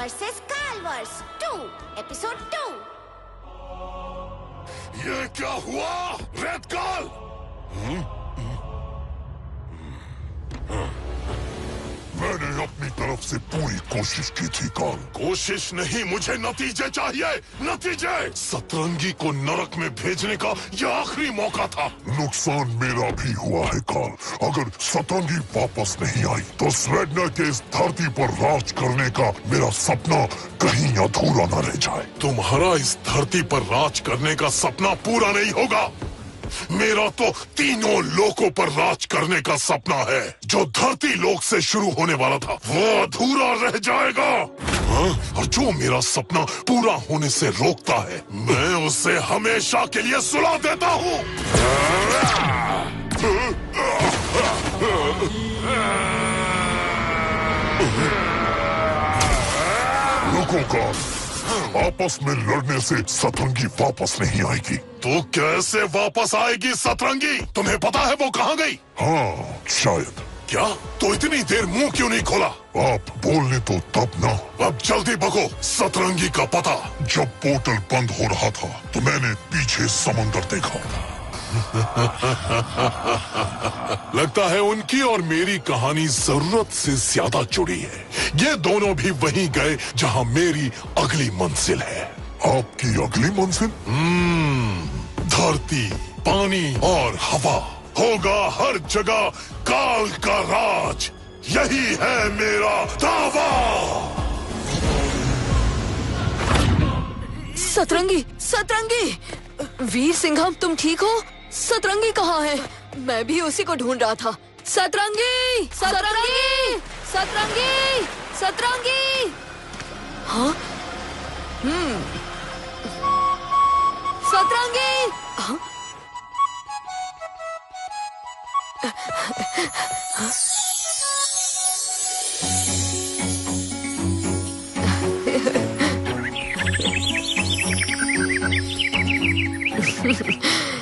Versus कालवर्स 2 episode 2। ये क्या हुआ रेड काल? मैंने अपनी तरफ से पूरी कोशिश की थी काल। कोशिश नहीं, मुझे नतीजे चाहिए, नतीजे। सतरंगी को नरक में भेजने का यह आखिरी मौका था। नुकसान मेरा भी हुआ है काल। अगर सतरंगी वापस नहीं आई तो स्वेडना के इस धरती पर राज करने का मेरा सपना कहीं अधूरा न रह जाए। तुम्हारा इस धरती पर राज करने का सपना पूरा नहीं होगा। मेरा तो तीनों लोकों पर राज करने का सपना है। जो धरती लोक से शुरू होने वाला था वो अधूरा रह जाएगा। और जो मेरा सपना पूरा होने से रोकता है मैं उसे हमेशा के लिए सुला देता हूँ। रुको काल, आपस में लड़ने से सतरंगी वापस नहीं आएगी। तो कैसे वापस आएगी सतरंगी? तुम्हें पता है वो कहाँ गई? हाँ शायद। क्या? तो इतनी देर मुंह क्यों नहीं खोला? आप बोलने तो तब ना। अब जल्दी बको सतरंगी का पता। जब पोर्टल बंद हो रहा था तो मैंने पीछे समंदर देखा। लगता है उनकी और मेरी कहानी जरूरत से ज्यादा जुड़ी है। ये दोनों भी वहीं गए जहां मेरी अगली मंजिल है। आपकी अगली मंजिल? धरती, पानी और हवा, होगा हर जगह काल का राज। यही है मेरा दावा। सतरंगी, सतरंगी! वीर सिंघम, तुम ठीक हो? सतरंगी कहाँ है? मैं भी उसी को ढूंढ रहा था। सतरंगी! सतरंगी! सतरंगी! सतरंगी! हाँ? सतरंगी! हाँ?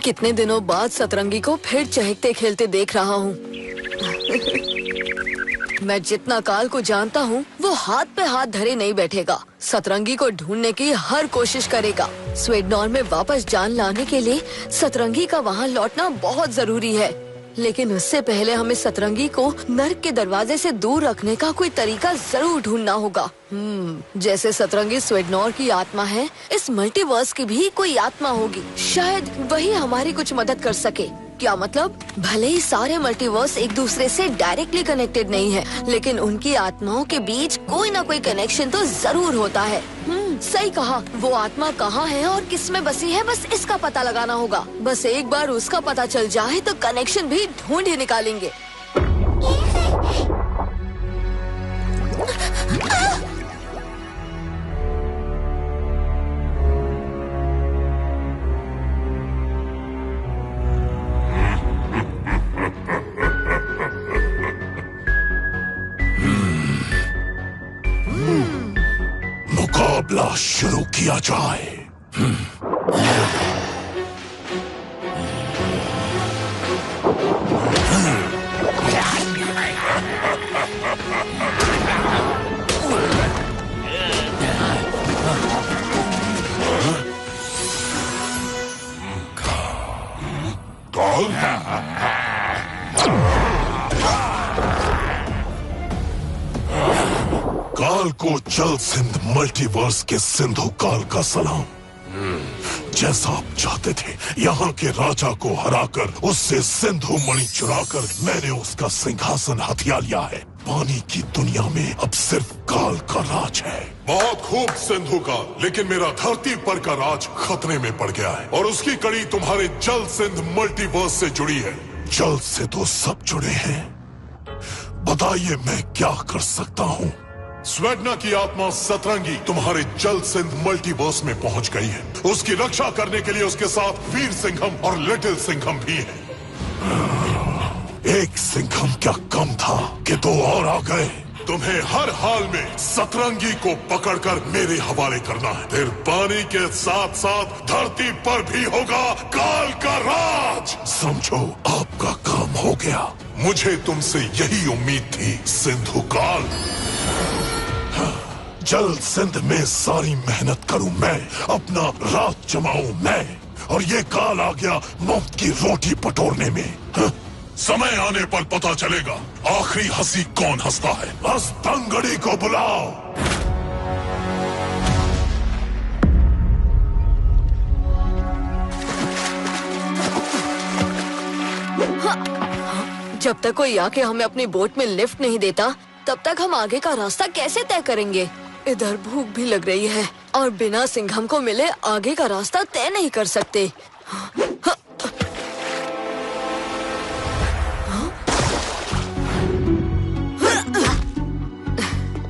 कितने दिनों बाद सतरंगी को फिर चहकते खेलते देख रहा हूँ। मैं जितना काल को जानता हूँ वो हाथ पे हाथ धरे नहीं बैठेगा। सतरंगी को ढूंढने की हर कोशिश करेगा। स्वेडनॉर में वापस जान लाने के लिए सतरंगी का वहाँ लौटना बहुत जरूरी है। लेकिन उससे पहले हमें सतरंगी को नर्क के दरवाजे से दूर रखने का कोई तरीका जरूर ढूंढना होगा। जैसे सतरंगी स्वेडनॉर की आत्मा है, इस मल्टीवर्स की भी कोई आत्मा होगी। शायद वही हमारी कुछ मदद कर सके। क्या मतलब? भले ही सारे मल्टीवर्स एक दूसरे से डायरेक्टली कनेक्टेड नहीं है, लेकिन उनकी आत्माओं के बीच कोई ना कोई कनेक्शन तो जरूर होता है। सही कहा। वो आत्मा कहाँ है और किस में बसी है, बस इसका पता लगाना होगा। बस एक बार उसका पता चल जाए तो कनेक्शन भी ढूंढ ही निकालेंगे। मुकाबला शुरू किया जाए। काल को जल सिंध मल्टीवर्स के सिंधु काल का सलाम। जैसा आप चाहते थे, यहाँ के राजा को हराकर उससे सिंधु मणि चुराकर मैंने उसका सिंहासन हथिया लिया है। पानी की दुनिया में अब सिर्फ काल का राज है। बहुत खूब सिंधु काल, लेकिन मेरा धरती पर का राज खतरे में पड़ गया है और उसकी कड़ी तुम्हारे जल सिंध मल्टीवर्स से जुड़ी है। जल से तो सब जुड़े हैं। बताइए मैं क्या कर सकता हूँ? स्वेडना की आत्मा सतरंगी तुम्हारे जल सिंध मल्टीवर्स में पहुंच गई है। उसकी रक्षा करने के लिए उसके साथ वीर सिंघम और लिटिल सिंघम भी है। एक सिंघम क्या कम था कि दो और आ गए। तुम्हें हर हाल में सतरंगी को पकड़कर मेरे हवाले करना है। फिर पानी के साथ साथ धरती पर भी होगा काल का राज। समझो, आपका काम हो गया। मुझे तुमसे यही उम्मीद थी सिंधु काल। जल सिंध में सारी मेहनत करूं मैं, अपना रात जमाऊं मैं, और ये काल आ गया मुफ्त की रोटी पटोरने में। हाँ? समय आने पर पता चलेगा आखिरी हंसी कौन हंसता है। बस तंगड़ी को बुलाओ। जब तक कोई आके हमें अपनी बोट में लिफ्ट नहीं देता, तब तक हम आगे का रास्ता कैसे तय करेंगे? इधर भूख भी लग रही है और बिना सिंघम को मिले आगे का रास्ता तय नहीं कर सकते।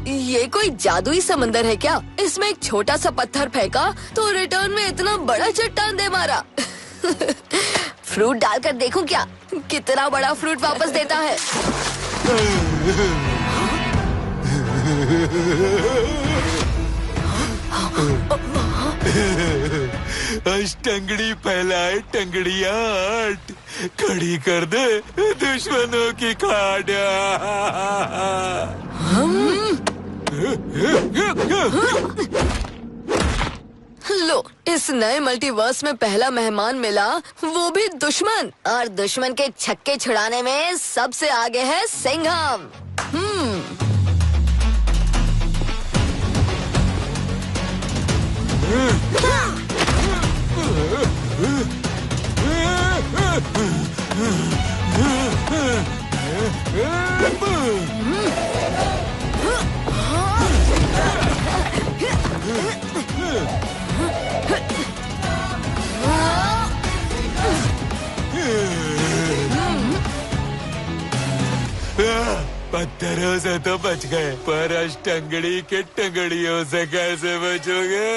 ये कोई जादुई समंदर है क्या? इसमें एक छोटा सा पत्थर फेंका तो रिटर्न में इतना बड़ा चट्टान दे मारा। फ्रूट डालकर देखूं क्या कितना बड़ा फ्रूट वापस देता है। टंगड़ी फैलाए टंगड़ियां आट, खड़ी कर दे दुश्मनों की खाड़। लो, इस नए मल्टीवर्स में पहला मेहमान मिला, वो भी दुश्मन, और दुश्मन के छक्के छुड़ाने में सबसे आगे है सिंघम। पत्थरों से तो बच गए, पर अष्टंगड़ी के टंगड़ियों से कैसे बचोगे?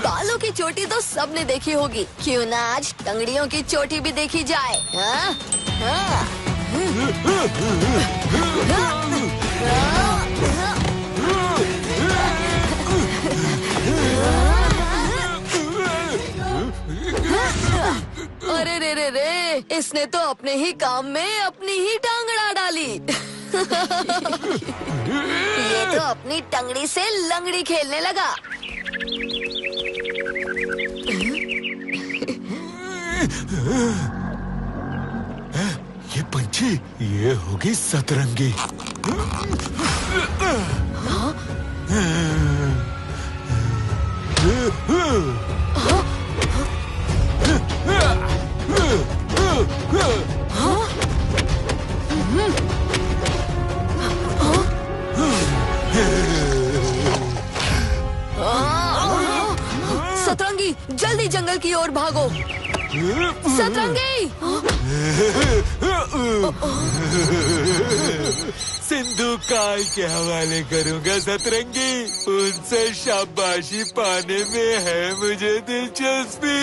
बालों की चोटी तो सबने देखी होगी, क्यों ना आज टंगड़ियों की चोटी भी देखी जाए। हाँ? हाँ? अरे रे रे रे, इसने तो अपने ही काम में अपनी ही टांग अड़ा डाली। ये तो अपनी टंगड़ी से लंगड़ी खेलने लगा। ये पंछी, ये होगी सतरंगी। सतरंगी, जल्दी जंगल की ओर भागो। सतरंगी! सिंधु काल के हवाले करूंगा सतरंगी, उनसे शाबाशी पाने में है मुझे दिलचस्पी।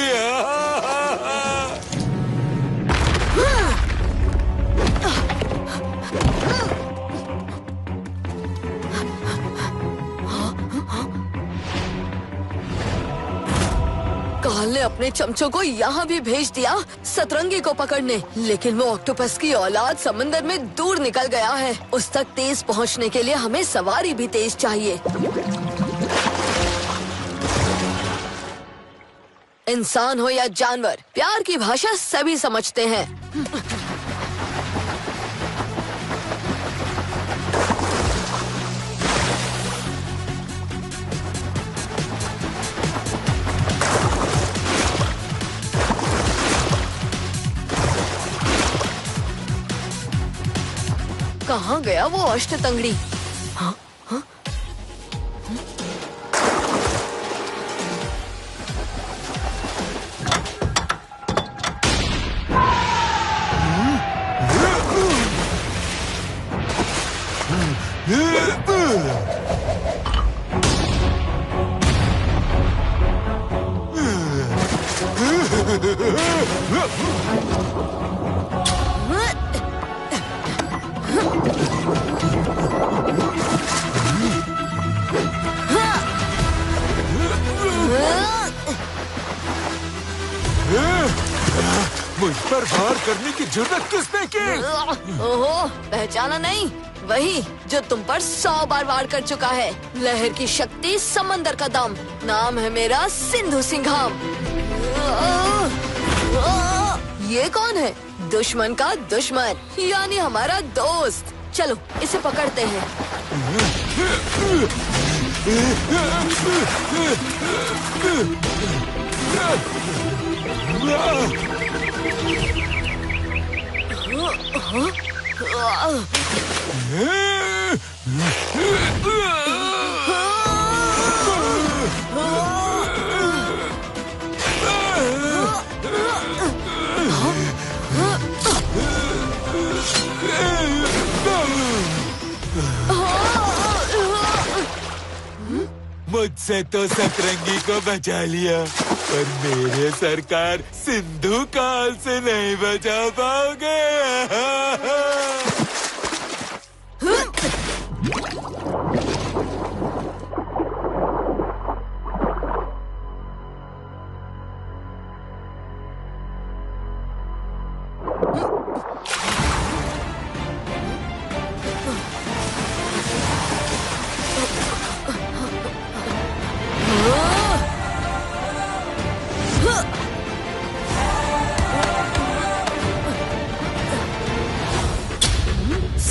काल ने अपने चमचों को यहाँ भी भेज दिया सतरंगी को पकड़ने, लेकिन वो ऑक्टोपस की औलाद समंदर में दूर निकल गया है। उस तक तेज पहुँचने के लिए हमें सवारी भी तेज चाहिए। इंसान हो या जानवर, प्यार की भाषा सभी समझते हैं। कहाँ गया वो अष्टतंगड़ी? हाँ? हाँ? मुझ पर भार करने की जरूरत किसने की? ओहो, पहचाना नहीं? वही जो तुम पर 100 बार वार कर चुका है। लहर की शक्ति, समंदर का दम। नाम है मेरा सिंधु सिंघम। ये कौन है? दुश्मन का दुश्मन, यानी हमारा दोस्त। चलो इसे पकड़ते हैं। मुझसे तो सतरंगी को बचा लिया, पर मेरे सरकार सिंधु काल से नहीं बचा पाओगे।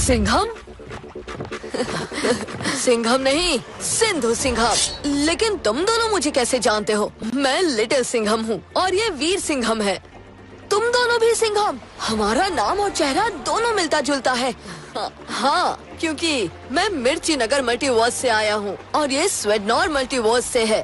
सिंघम? सिंघम नहीं, सिंधु सिंघम। लेकिन तुम दोनों मुझे कैसे जानते हो? मैं लिटिल सिंघम हूँ और ये वीर सिंघम है। तुम दोनों भी सिंघम? हमारा नाम और चेहरा दोनों मिलता जुलता है। हाँ, क्योंकि मैं मिर्ची नगर मल्टीवर्स से आया हूँ और ये स्वेडनॉर मल्टीवर्स से है।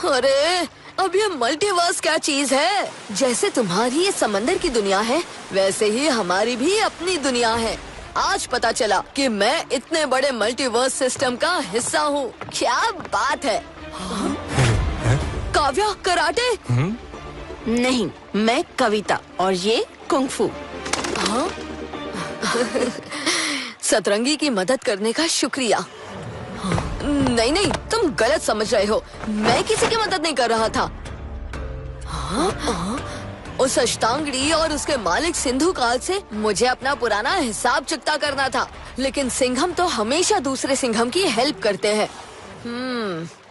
अरे, अब ये मल्टीवर्स क्या चीज है? जैसे तुम्हारी ये समंदर की दुनिया है, वैसे ही हमारी भी अपनी दुनिया है। आज पता चला कि मैं इतने बड़े मल्टीवर्स सिस्टम का हिस्सा हूँ। क्या बात है। काव्या, कराटे? नहीं, मैं कविता और ये कुंग-फू। सतरंगी की मदद करने का शुक्रिया। नहीं नहीं, तुम गलत समझ रहे हो। मैं किसी की मदद नहीं कर रहा था। उस अष्टांगड़ी और उसके मालिक सिंधु काल से मुझे अपना पुराना हिसाब चुकता करना था, लेकिन सिंघम तो हमेशा दूसरे सिंघम की हेल्प करते हैं।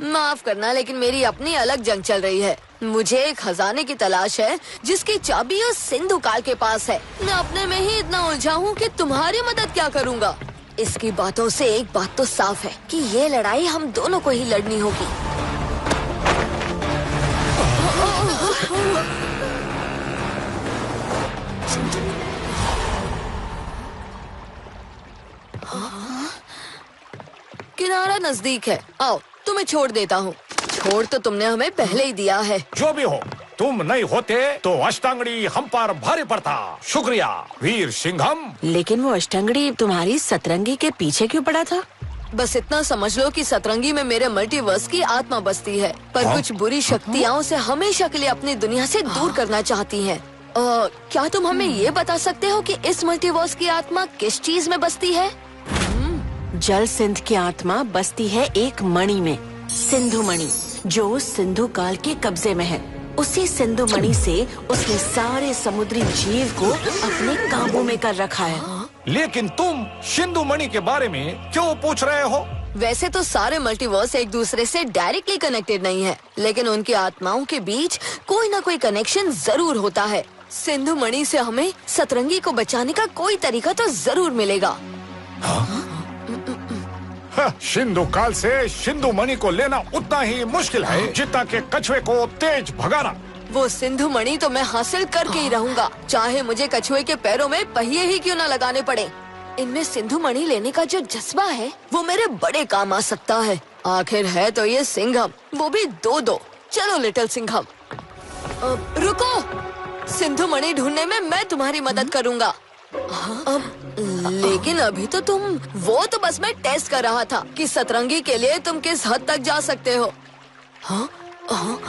माफ करना, लेकिन मेरी अपनी अलग जंग चल रही है। मुझे एक खजाने की तलाश है जिसकी चाबी उस सिंधु काल के पास है। मैं अपने में ही इतना उलझा हूँ कि तुम्हारी मदद क्या करूँगा। इसकी बातों से एक बात तो साफ है कि ये लड़ाई हम दोनों को ही लड़नी होगी। किनारा नजदीक है, आओ तुम्हें छोड़ देता हूँ। छोड़ तो तुमने हमें पहले ही दिया है। जो भी हो, तुम नहीं होते तो अष्टांगड़ी हम पर भारी पड़ता। शुक्रिया वीर सिंघम। लेकिन वो अष्टांगड़ी तुम्हारी सतरंगी के पीछे क्यों पड़ा था? बस इतना समझ लो कि सतरंगी में मेरे मल्टीवर्स की आत्मा बसती है, पर कुछ बुरी शक्तियाँ उसे हमेशा के लिए अपनी दुनिया से दूर करना चाहती हैं। क्या तुम हमें ये बता सकते हो कि इस मल्टीवर्स की आत्मा किस चीज में बसती है? जल सिंध की आत्मा बसती है एक मणि में, सिंधु मणि, जो सिंधु काल के कब्जे में है। उसी सिंधु मणि से उसने सारे समुद्री जीव को अपने काबू में कर रखा है। लेकिन तुम सिंधु मणि के बारे में क्यों पूछ रहे हो? वैसे तो सारे मल्टीवर्स एक दूसरे से डायरेक्टली कनेक्टेड नहीं है, लेकिन उनकी आत्माओं के बीच कोई ना कोई कनेक्शन जरूर होता है। सिंधु मणि से हमें सतरंगी को बचाने का कोई तरीका तो जरूर मिलेगा। सिंधु काल से सिंधु मणि को लेना उतना ही मुश्किल है जितना के कछुए को तेज भगाना। वो सिंधु मणि तो मैं हासिल करके ही रहूंगा, चाहे मुझे कछुए के पैरों में पहिए ही क्यों न लगाने पड़े। इनमें सिंधु मणि लेने का जो जज्बा है वो मेरे बड़े काम आ सकता है। आखिर है तो ये सिंघम, वो भी दो। चलो लिटिल सिंघम। रुको, सिंधु मणि ढूंढने में मैं तुम्हारी मदद करूंगा। लेकिन अभी तो वो तो बस मैं टेस्ट कर रहा था कि सतरंगी के लिए तुम किस हद तक जा सकते हो।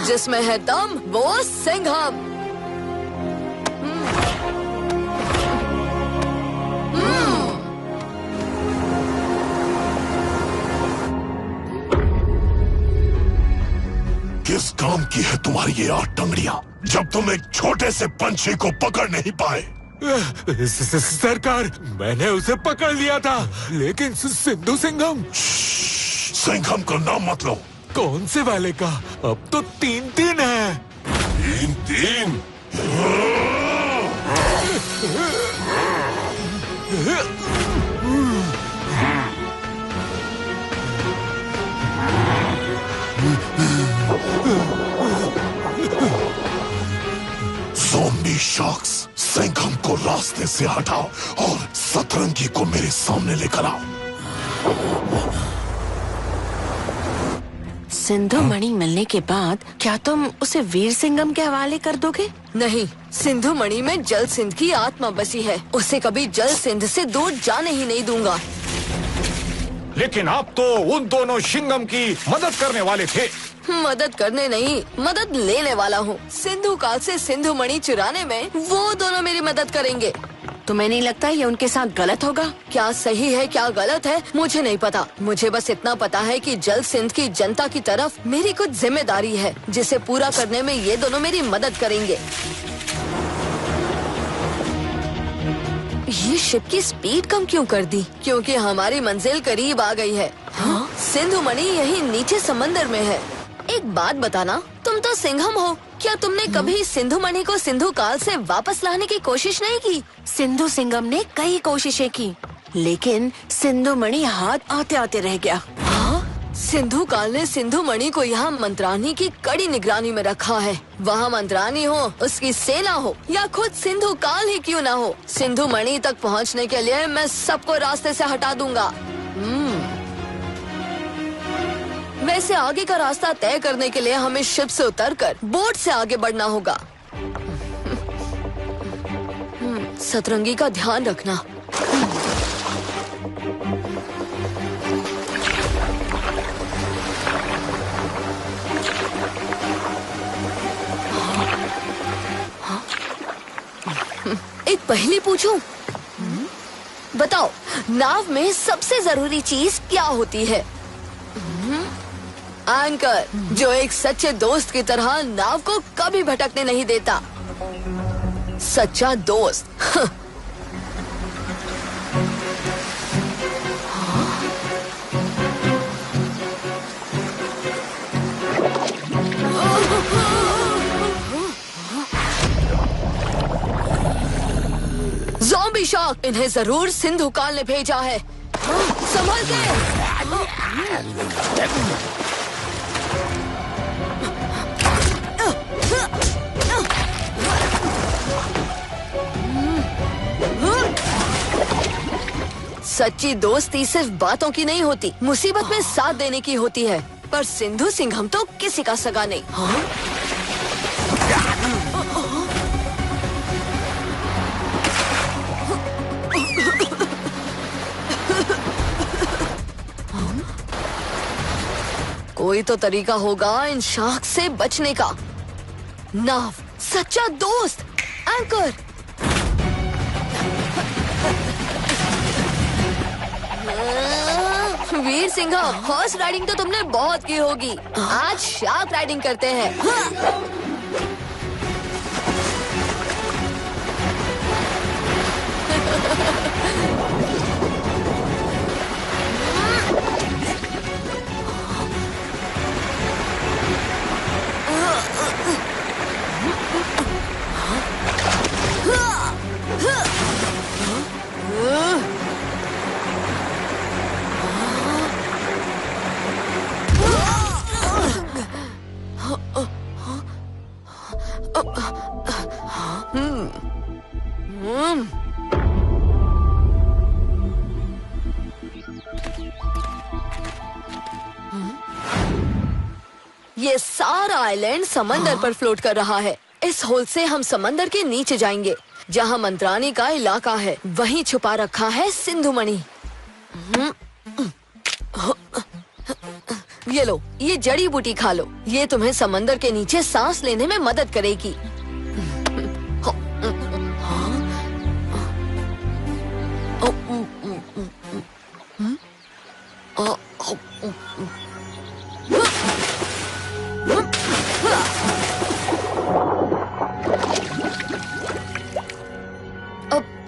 जिसमें है दम वो सिंघम। किस काम की है तुम्हारी ये 8 टंगड़ियां जब तुम एक छोटे से पंछी को पकड़ नहीं पाए? सरकार, मैंने उसे पकड़ लिया था, लेकिन सिंधु सिंघम। सिंघम का नाम मत लो। कौन से वाले का? अब तो 3-3 है। 3-3? ज़ॉम्बी शार्क्स, सिंघम को रास्ते से हटाओ और सतरंगी को मेरे सामने लेकर आओ। सिंधु मणि मिलने के बाद क्या तुम उसे वीर सिंघम के हवाले कर दोगे? नहीं, सिंधु मणि में जल सिंध की आत्मा बसी है। उसे कभी जल सिंध से दूर जाने ही नहीं दूंगा। लेकिन आप तो उन दोनों सिंघम की मदद करने वाले थे। मदद करने नहीं, मदद लेने वाला हूँ। सिंधु काल से सिंधु मणि चुराने में वो दोनों मेरी मदद करेंगे। तुम्हें नहीं लगता ये उनके साथ गलत होगा? क्या सही है क्या गलत है मुझे नहीं पता। मुझे बस इतना पता है कि जल सिंध की जनता की तरफ मेरी कुछ जिम्मेदारी है, जिसे पूरा करने में ये दोनों मेरी मदद करेंगे। ये शिप की स्पीड कम क्यों कर दी? क्योंकि हमारी मंजिल करीब आ गई है। हाँ? सिंधु मणि यही नीचे समंदर में है। एक बात बताना, तुम तो सिंघम हो, क्या तुमने कभी सिंधु मणि को सिंधु काल से वापस लाने की कोशिश नहीं की? सिंधु सिंघम ने कई कोशिशें की, लेकिन सिंधु मणि हाथ आते आते रह गया। हाँ? सिंधु काल ने सिंधु मणि को यहाँ मंत्रानी की कड़ी निगरानी में रखा है। वहाँ मंत्रानी हो, उसकी सेना हो या खुद सिंधु काल ही क्यों ना हो, सिंधु मणि तक पहुँचने के लिए मैं सबको रास्ते से हटा दूंगा। वैसे आगे का रास्ता तय करने के लिए हमें शिप से उतरकर बोट से आगे बढ़ना होगा। सतरंगी का ध्यान रखना। एक पहेली पूछूं? बताओ, नाव में सबसे जरूरी चीज क्या होती है? एंकर, जो एक सच्चे दोस्त की तरह नाव को कभी भटकने नहीं देता। सच्चा दोस्त। ज़ॉम्बी शार्क, इन्हें जरूर सिंधु काल ने भेजा है। संभल के। सच्ची दोस्ती सिर्फ बातों की नहीं होती, मुसीबत में साथ देने की होती है। पर सिंधु सिंघम तो किसी का सगा नहीं। हाँ? कोई तो तरीका होगा इन शार्क से बचने का। नाव, सच्चा दोस्त, एंकर। वीर सिंघम, हॉर्स राइडिंग तो तुमने बहुत की होगी, आज शार्क राइडिंग करते हैं। ये सारा आइलैंड समंदर पर फ्लोट कर रहा है। इस होल से हम समंदर के नीचे जाएंगे, जहाँ मंत्रानी का इलाका है। वहीं छुपा रखा है सिंधु मणि। ये लो, ये जड़ी बूटी खा लो, ये तुम्हें समंदर के नीचे सांस लेने में मदद करेगी।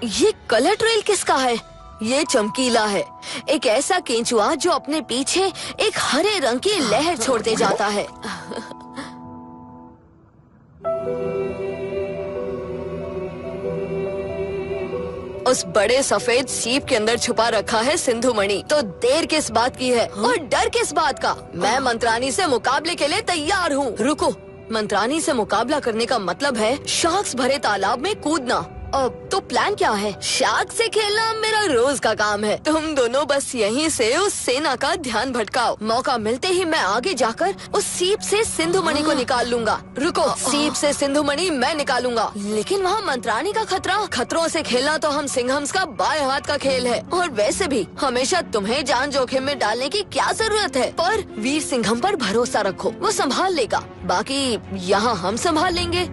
ये कलर ट्रेल किसका है? ये चमकीला है, एक ऐसा केंचुआ जो अपने पीछे एक हरे रंग की लहर छोड़ते जाता है। उस बड़े सफेद सीप के अंदर छुपा रखा है सिंधु मणि। तो देर किस बात की है और डर किस बात का? मैं मंत्रानी से मुकाबले के लिए तैयार हूँ। रुको, मंत्रानी से मुकाबला करने का मतलब है शार्क्स भरे तालाब में कूदना। तो प्लान क्या है? शार्क से खेलना मेरा रोज का काम है। तुम दोनों बस यहीं से उस सेना का ध्यान भटकाओ। मौका मिलते ही मैं आगे जाकर उस सीप से सिंधु मणि को निकाल लूंगा। रुको, सीप से सिंधु मणि मैं निकालूंगा, लेकिन वहाँ मंत्रानी का खतरा। खतरों से खेलना तो हम सिंघम्स का बाएं हाथ का खेल है। और वैसे भी हमेशा तुम्हें जान जोखिम में डालने की क्या जरूरत है? पर वीर सिंघम पर भरोसा रखो, वो संभाल लेगा। बाकी यहाँ हम संभाल लेंगे।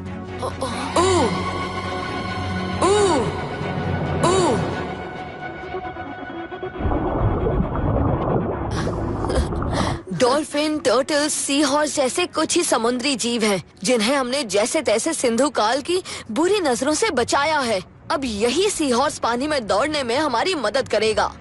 डॉल्फिन, टर्टल, सी हॉर्स जैसे कुछ ही समुद्री जीव हैं, जिन्हें हमने जैसे तैसे सिंधु काल की बुरी नजरों से बचाया है। अब यही सी हॉर्स पानी में दौड़ने में हमारी मदद करेगा।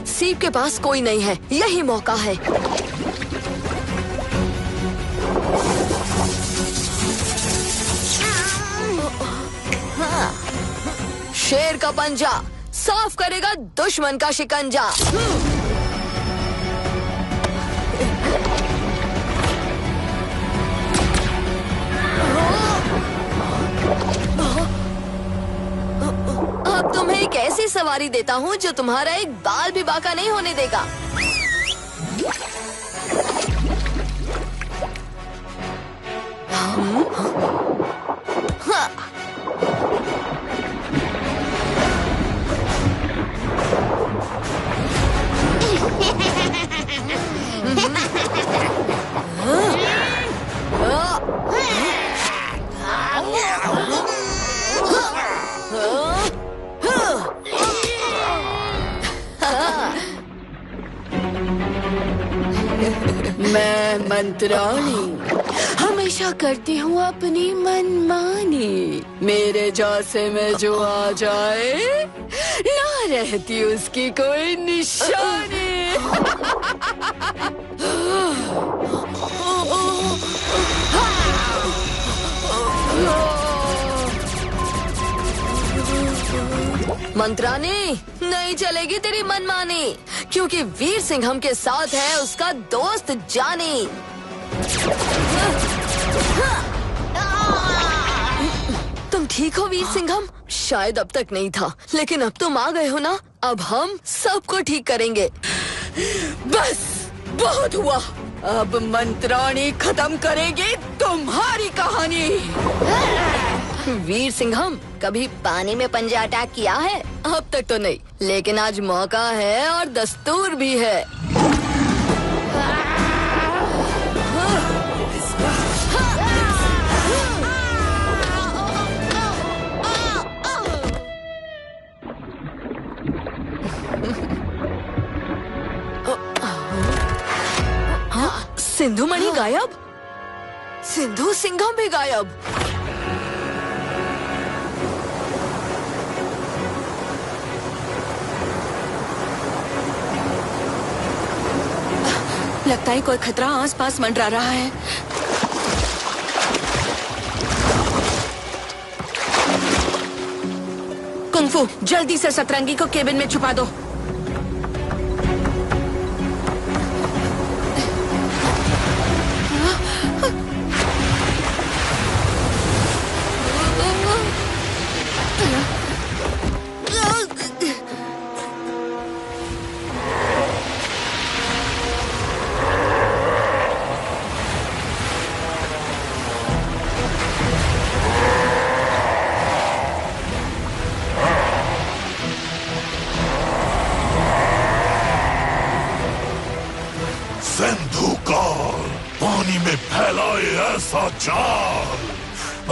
सीप के पास कोई नहीं है, यही मौका है। शेर का पंजा साफ करेगा दुश्मन का शिकंजा। अब तुम्हें एक ऐसी सवारी देता हूँ जो तुम्हारा एक बाल भी बाका नहीं होने देगा। मैं मंत्रानी हमेशा करती हूँ अपनी मनमानी। मेरे जैसे में जो आ जाए ना रहती उसकी कोई निशानी। मंत्रानी नहीं चलेगी तेरी मनमानी, क्योंकि वीर सिंघम के साथ है उसका दोस्त जानी। तुम ठीक हो वीर सिंघम? शायद अब तक नहीं था, लेकिन अब तुम आ गए हो ना, अब हम सबको ठीक करेंगे। बस बहुत हुआ, अब मंत्रानी खत्म करेगी तुम्हारी कहानी। वीर सिंघम कभी पानी में पंजा अटैक किया है? अब तक तो नहीं, लेकिन आज मौका है और दस्तूर भी है। सिंधु मणि गायब, सिंधु सिंघम भी गायब। लगता है कोई खतरा आसपास मंडरा रहा है। कुंफू, जल्दी से सतरंगी को केबिन में छुपा दो। सिंधु काल पानी में फैलाए ऐसा जाल,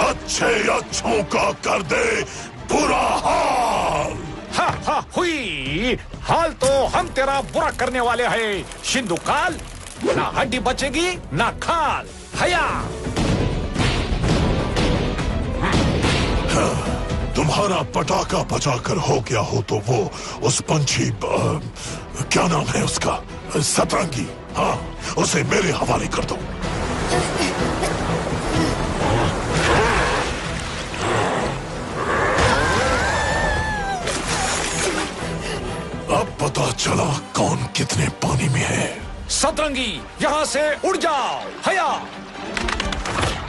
अच्छे अच्छों का कर दे बुरा हाल। हा हा हुई, हाल तो हम तेरा बुरा करने वाले हैं सिंधु काल। ना हड्डी बचेगी ना खाल। हया तुम्हारा पटाखा बजाकर हो गया हो तो वो उस पंछी क्या नाम है उसका, सतरंगी, हाँ उसे मेरे हवाले कर दो। अब पता चला कौन कितने पानी में है। सतरंगी यहाँ से उड़ जाओ। हया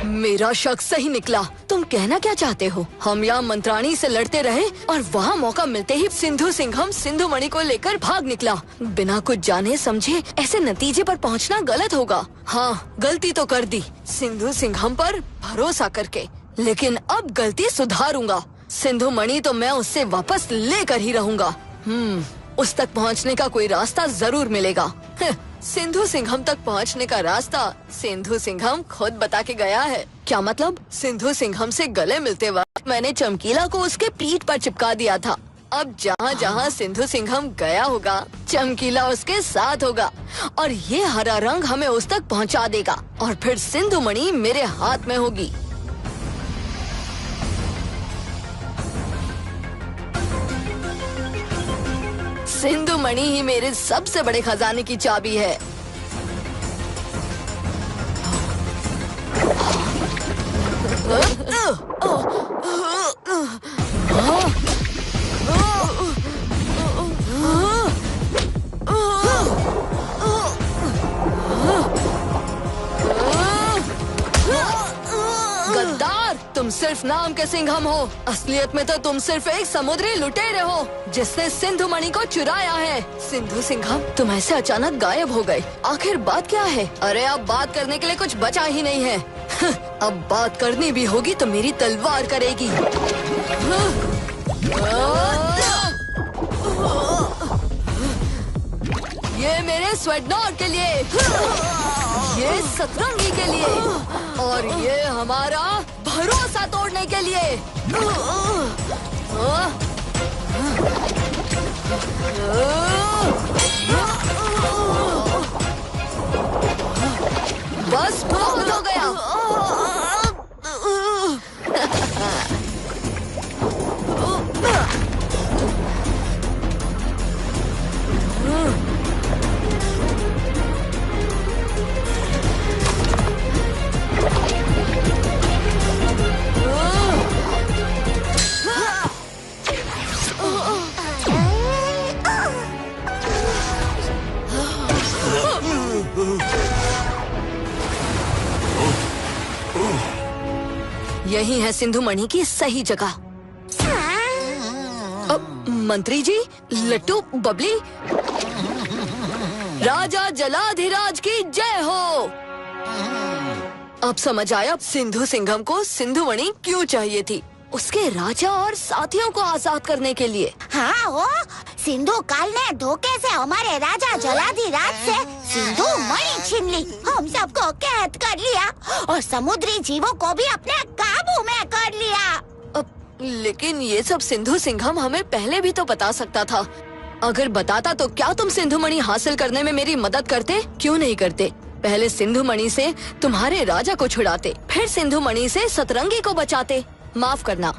मेरा शक सही निकला। तुम कहना क्या चाहते हो? हम यहाँ मंत्राणी से लड़ते रहे और वहाँ मौका मिलते ही सिंधु सिंघम सिंधु मणि को लेकर भाग निकला। बिना कुछ जाने समझे ऐसे नतीजे पर पहुँचना गलत होगा। हाँ, गलती तो कर दी सिंधु सिंघम पर भरोसा करके, लेकिन अब गलती सुधारूंगा। सिंधु मणि तो मैं उससे वापस लेकर ही रहूंगा। उस तक पहुँचने का कोई रास्ता जरूर मिलेगा। सिंधु सिंघम तक पहुँचने का रास्ता सिंधु सिंघम खुद बता के गया है। क्या मतलब? सिंधु सिंघम से गले मिलते वक्त मैंने चमकीला को उसके पीठ पर चिपका दिया था। अब जहाँ जहाँ सिंधु सिंघम गया होगा चमकीला उसके साथ होगा और ये हरा रंग हमें उस तक पहुँचा देगा और फिर सिंधु मणि मेरे हाथ में होगी। सिंधु मणि ही मेरे सबसे बड़े खजाने की चाबी है। गद्दार, तुम सिर्फ नाम के सिंघम हो। असलियत में तो तुम सिर्फ एक समुद्री लुटेरे हो जिसने सिंधु मणि को चुराया है। सिंधु सिंघम, तुम ऐसे अचानक गायब हो गए। आखिर बात क्या है? अरे अब बात करने के लिए कुछ बचा ही नहीं है। अब बात करनी भी होगी तो मेरी तलवार करेगी। ये मेरे स्वेडनॉर के लिए, ये सतरंगी के लिए और ये हमारा भरोसा तोड़ने के लिए। बस बहुत हो गया। यही है सिंधु मणि की सही जगह। मंत्री जी, लट्टू, बबली, राजा जलाधिराज की जय हो। अब समझ आया सिंधु सिंघम को सिंधु मणि क्यों चाहिए थी। उसके राजा और साथियों को आजाद करने के लिए। हाँ, वो सिंधु काल ने धोखे से हमारे राजा जलाधिराज से सिंधु मणि छीन ली, हम सबको कैद कर लिया और समुद्री जीवों को भी अपने काबू में कर लिया। लेकिन ये सब सिंधु सिंघम हमें पहले भी तो बता सकता था। अगर बताता तो क्या तुम सिंधु मणि हासिल करने में मेरी मदद करते? क्यों नहीं करते? पहले सिंधु मणि से तुम्हारे राजा को छुड़ाते, फिर सिंधु मणि से सतरंगी को बचाते। माफ करना,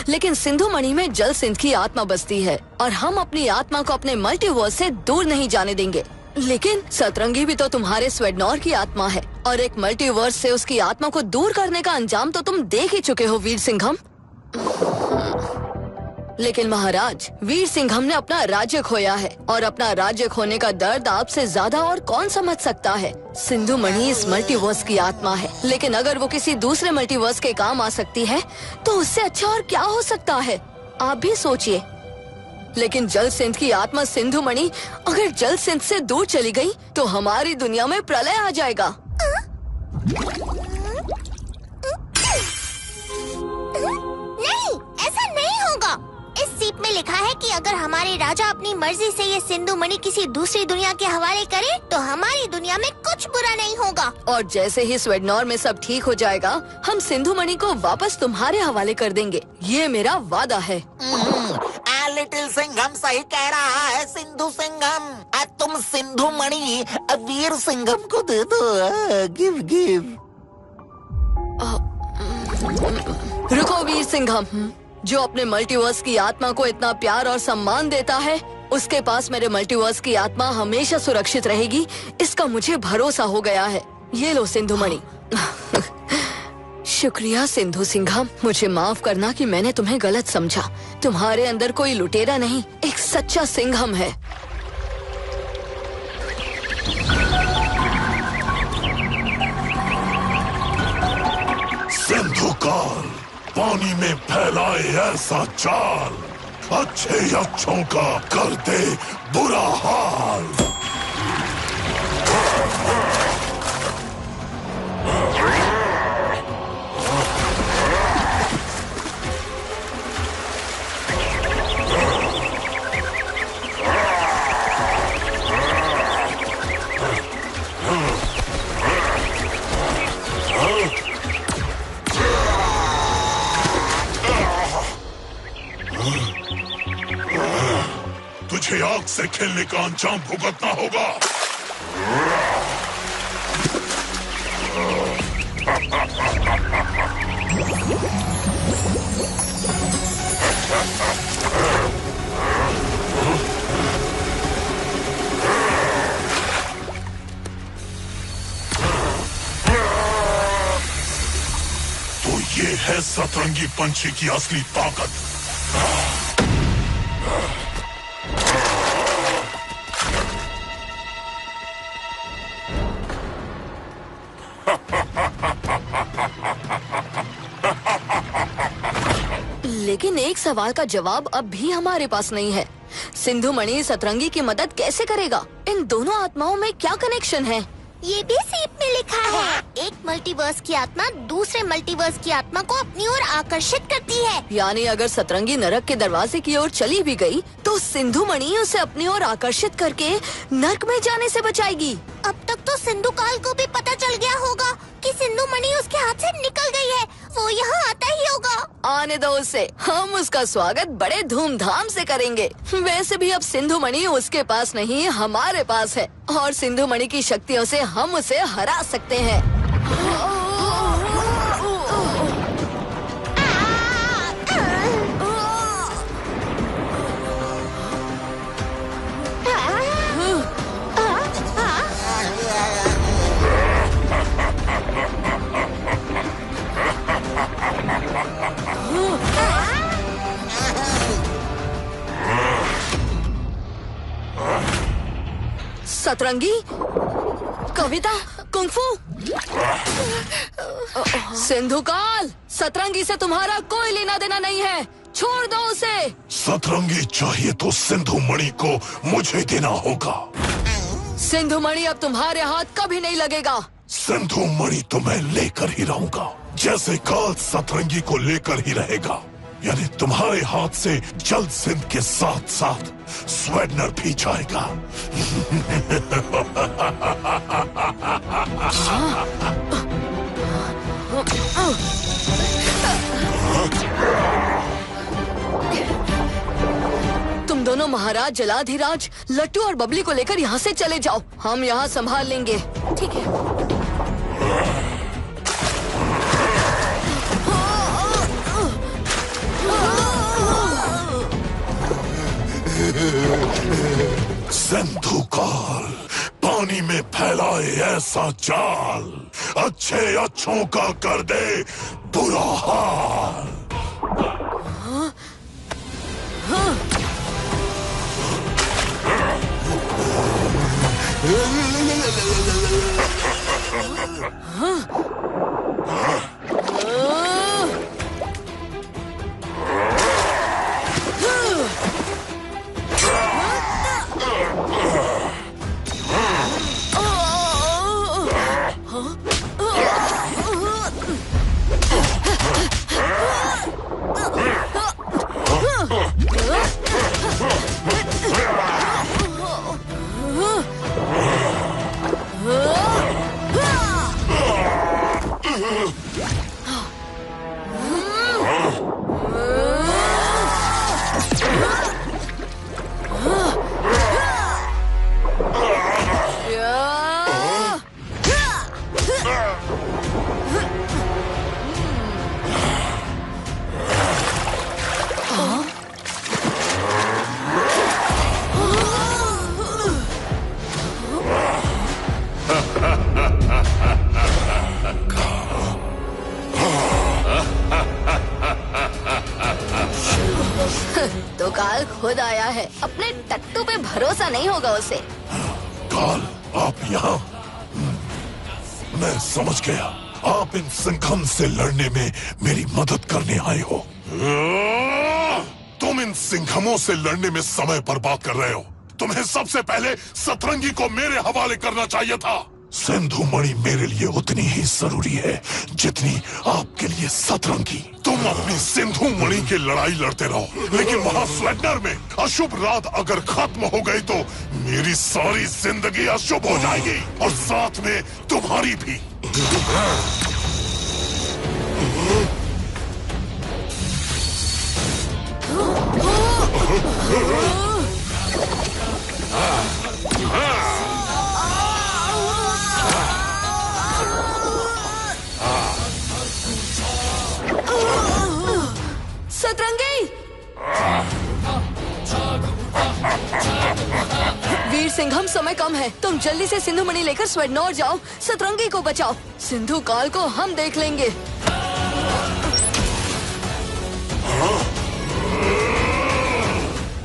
लेकिन सिंधु मणि में जल सिंध की आत्मा बसती है और हम अपनी आत्मा को अपने मल्टीवर्स से दूर नहीं जाने देंगे। लेकिन सतरंगी भी तो तुम्हारे स्वेडनॉर की आत्मा है और एक मल्टीवर्स से उसकी आत्मा को दूर करने का अंजाम तो तुम देख ही चुके हो वीर सिंघम। लेकिन महाराज, वीर सिंघम ने अपना राज्य खोया है और अपना राज्य खोने का दर्द आपसे ज्यादा और कौन समझ सकता है। सिंधु मणि इस मल्टीवर्स की आत्मा है, लेकिन अगर वो किसी दूसरे मल्टीवर्स के काम आ सकती है तो उससे अच्छा और क्या हो सकता है? आप भी सोचिए। लेकिन जल सिंध की आत्मा सिंधु मणि अगर जल सिंध से दूर चली गई तो हमारी दुनिया में प्रलय आ जाएगा। नहीं, ऐसा नहीं होगा। इस सीप में लिखा है कि अगर हमारे राजा अपनी मर्जी से ये सिंधु मणि किसी दूसरी दुनिया के हवाले करे तो हमारी दुनिया में कुछ होगा। और जैसे ही स्वेडनॉर में सब ठीक हो जाएगा, हम सिंधु मणि को वापस तुम्हारे हवाले कर देंगे। ये मेरा वादा है। लिटिल सिंघम सही कह रहा है सिंधु सिंघम। तुम सिंधु मणि वीर सिंघम को दे दो। गिव। रुको वीर सिंघम, जो अपने मल्टीवर्स की आत्मा को इतना प्यार और सम्मान देता है, उसके पास मेरे मल्टीवर्स की आत्मा हमेशा सुरक्षित रहेगी, इसका मुझे भरोसा हो गया है। ये लो सिंधु मणि। शुक्रिया सिंधु सिंघम, मुझे माफ करना कि मैंने तुम्हें गलत समझा। तुम्हारे अंदर कोई लुटेरा नहीं, एक सच्चा सिंघम है। सिंधु काल पानी में फैलाए ऐसा जाल, अच्छे अच्छों का कर दे बुरा हाल। तुझे आग से खेलने का अंजाम भुगतना होगा। तो ये है सतरंगी पंछी की असली ताकत। लेकिन एक सवाल का जवाब अब भी हमारे पास नहीं है। सिंधु मणि सतरंगी की मदद कैसे करेगा? इन दोनों आत्माओं में क्या कनेक्शन है? ये भी सीप में लिखा है। एक मल्टीवर्स की आत्मा दूसरे मल्टीवर्स की आत्मा को अपनी ओर आकर्षित करती है। यानी अगर सतरंगी नरक के दरवाजे की ओर चली भी गई, तो सिंधु मणि उसे अपनी ओर आकर्षित करके नरक में जाने से बचाएगी। अब तक तो सिंधु काल को भी पता चल गया होगा कि सिंधु मणि उसके हाथ से निकल गई है। वो यहाँ आता ही होगा। आने दो उसे, हम उसका स्वागत बड़े धूमधाम से करेंगे। वैसे भी अब सिंधु मणि उसके पास नहीं, हमारे पास है, और सिंधु मणि की शक्तियों से हम उसे हरा सकते हैं। सतरंगी, कविता, कुंफू, सिंधु काल, सतरंगी से तुम्हारा कोई लेना देना नहीं है, छोड़ दो उसे। सतरंगी चाहिए तो सिंधु मणि को मुझे देना होगा। सिंधु मणि अब तुम्हारे हाथ कभी नहीं लगेगा। सिंधु मणि तो मैं लेकर ही रहूंगा, जैसे काल सतरंगी को लेकर ही रहेगा। यानी तुम्हारे हाथ से जल सिंध के साथ साथ स्वेडनर भी जाएगा। तुम दोनों महाराज, जलाधिराज, लट्टू और बबली को लेकर यहाँ से चले जाओ, हम यहाँ संभाल लेंगे। ठीक है। सिंधु काल पानी में फैलाए ऐसा जाल, अच्छे अच्छों का कर दे बुरा हाल। खुद आया है, अपने टट्टू पे भरोसा नहीं होगा उसे। काल, आप यहाँ? मैं समझ गया, आप इन सिंघम से लड़ने में मेरी मदद करने आए हो। तुम इन सिंघमों से लड़ने में समय बर्बाद कर रहे हो। तुम्हें सबसे पहले सतरंगी को मेरे हवाले करना चाहिए था। सिंधु मणि मेरे लिए उतनी ही जरूरी है जितनी आपके लिए सतरंगी। तुम अपनी सिंधु मणि की लड़ाई लड़ते रहो, लेकिन वहाँ स्वेडनर में अशुभ रात अगर खत्म हो गई तो मेरी सारी जिंदगी अशुभ हो जाएगी और साथ में तुम्हारी भी। सतरंगी! वीर सिंघम, समय कम है, तुम जल्दी से सिंधु मणि लेकर स्वेडनोर जाओ, सतरंगी को बचाओ। सिंधु काल को हम देख लेंगे।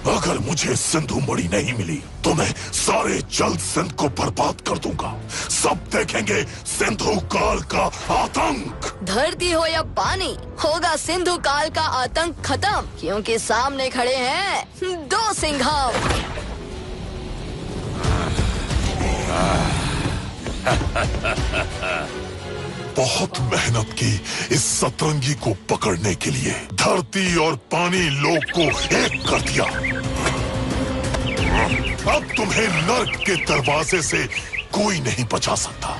अगर मुझे सिंधु मणि नहीं मिली तो मैं सारे जल सिंध को बर्बाद कर दूंगा। सब देखेंगे सिंधु काल का आतंक। धरती हो या पानी, होगा सिंधु काल का आतंक खत्म, क्योंकि सामने खड़े हैं दो सिंघम। बहुत मेहनत की इस सतरंगी को पकड़ने के लिए। धरती और पानी लोक को एक कर दिया। अब तुम्हें नर्क के दरवाजे से कोई नहीं बचा सकता।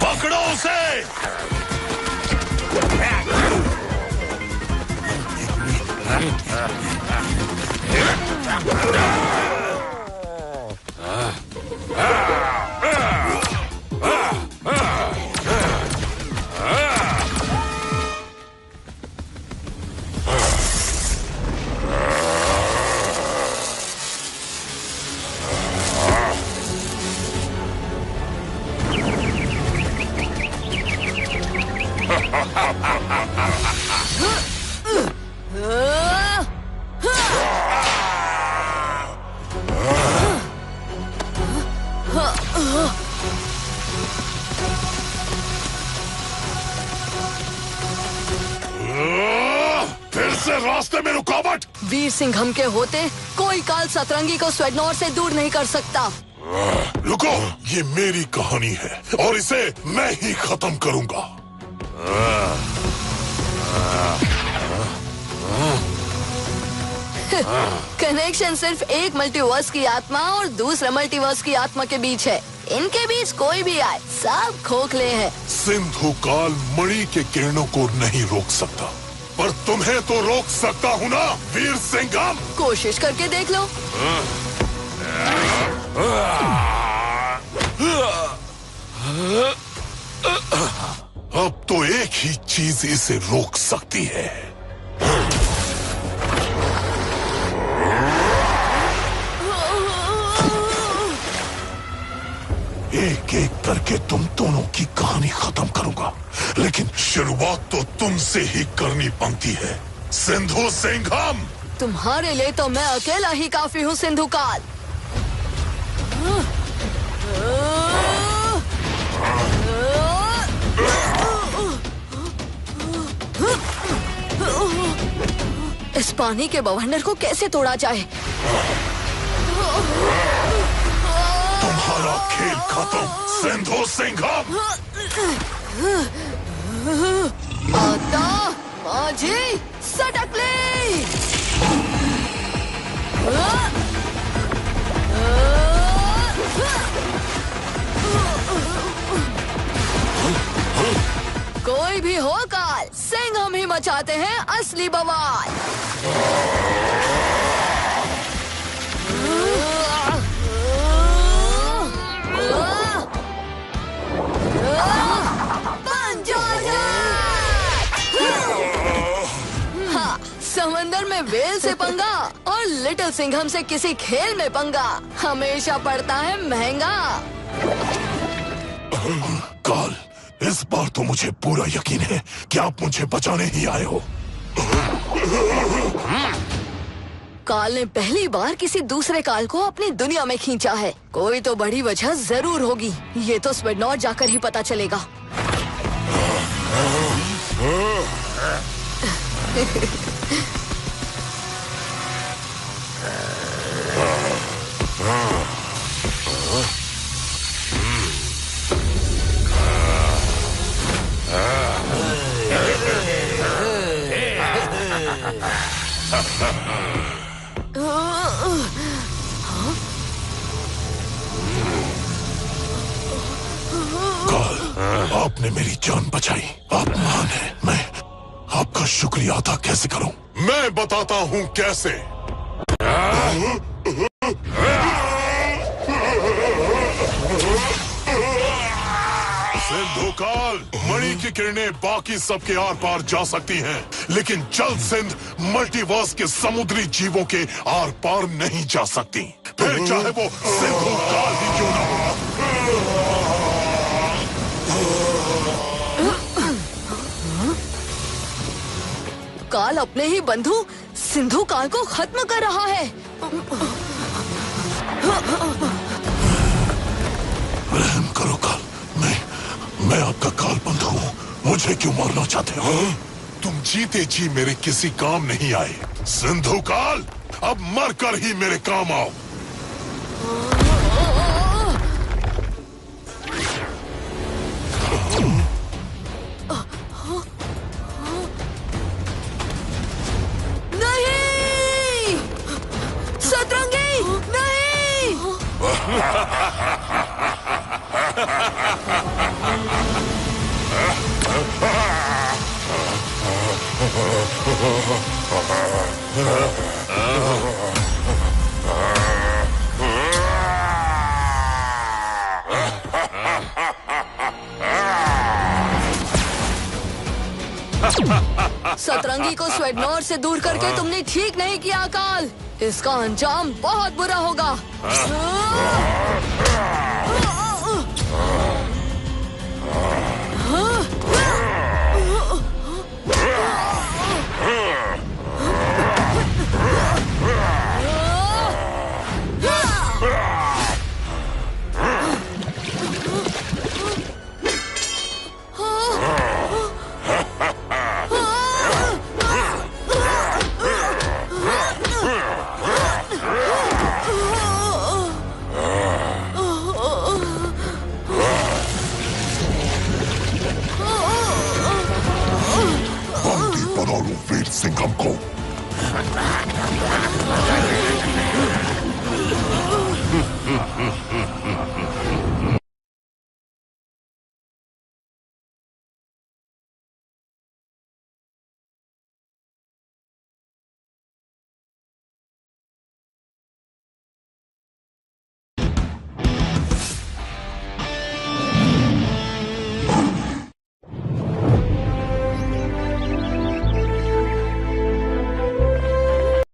पकड़ो उसे। फिर से रास्ते में रुकावट। वीर सिंघम के होते कोई काल सतरंगी को स्वेडनोर से दूर नहीं कर सकता। रुको, ये मेरी कहानी है और इसे मैं ही खत्म करूंगा। कनेक्शन सिर्फ एक मल्टीवर्स की आत्मा और दूसरा मल्टीवर्स की आत्मा के बीच है। इनके बीच कोई भी आए, सब खोखले हैं। सिंधु काल मणि के किरणों को नहीं रोक सकता, पर तुम्हें तो रोक सकता हूँ ना, वीर सिंघम। कोशिश करके देख लो। अब तो एक ही चीज इसे रोक सकती है। एक एक करके तुम दोनों की कहानी खत्म करूंगा, लेकिन शुरुआत तो तुमसे ही करनी बनती है, सिंधु सिंघम। तुम्हारे लिए तो मैं अकेला ही काफी हूँ, सिंधु काल। इस पानी के बवंडर को कैसे तोड़ा जाए? तुम्हारा खेल खत्म, सिंधु सिंघम। आता माझी सटकली। कोई भी हो काल, सिंघम ही मचाते हैं असली बवाल। हाँ, समंदर में वेल से पंगा और लिटिल सिंघम से किसी खेल में पंगा हमेशा पड़ता है महंगा। काल, इस बार तो मुझे पूरा यकीन है कि आप मुझे बचाने ही आए हो। काल ने पहली बार किसी दूसरे काल को अपनी दुनिया में खींचा है। कोई तो बड़ी वजह जरूर होगी। ये तो स्वेडनॉर्थ जाकर ही पता चलेगा। काल, आपने मेरी जान बचाई। आप महान हैं। मैं आपका शुक्रिया अदा कैसे करूं? मैं बताता हूं कैसे। सिंधु काल, मणि की किरणें बाकी सबके आर पार जा सकती हैं, लेकिन जल सिंध मल्टीवर्स के समुद्री जीवों के आर पार नहीं जा सकती, फिर चाहे वो सिंधु काल ही क्यों ना हो। काल अपने ही बंधु सिंधु काल को खत्म कर रहा है। रहम करो काल, मैं आपका काल बंधु हूँ। मुझे क्यों मारना चाहते हो? तुम जीते जी मेरे किसी काम नहीं आए। सिंधु काल, अब मर कर ही मेरे काम आओ। नहीं, सतरंगी नहीं। सतरंगी को स्वेडनॉर्थ से दूर करके तुमने ठीक नहीं किया काल। इसका अंजाम बहुत बुरा होगा।